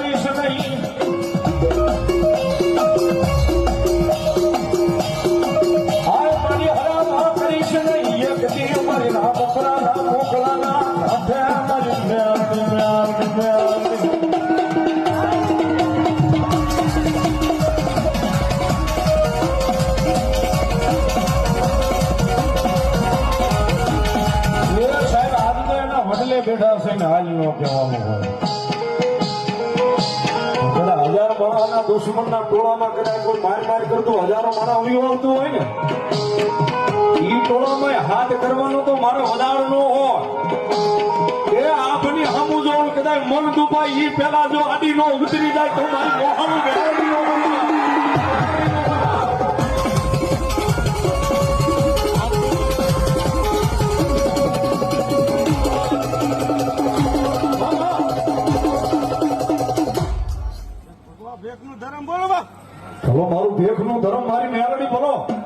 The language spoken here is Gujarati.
કરીશ નહીં હાય મારી હરામ કરીશ નહીં એક દી મારી ના બકરા ના મોકલા ના હાથે મારી વડલે બેઠા છે ને હાલ નો કહેવાનું હોય કદાચ હજાર માણાના દુશ્મનના ટોળામાં કદાચ કોઈ માર કરતું હજારો માણા ઉભી આવતું હોય ને ઈ ટોળામાં હાથ કરવાનો તો મારો વધારો નો હોય એ આપની હમું જો કદાચ મન દુભાઈ ઈ પેલા જો આડી નો ઉતરી જાય તો મારી મોહનું બેડી નો ધર્મ બોલો ચલો મારું ભેખ નું ધર્મ મારી મેળવી બોલો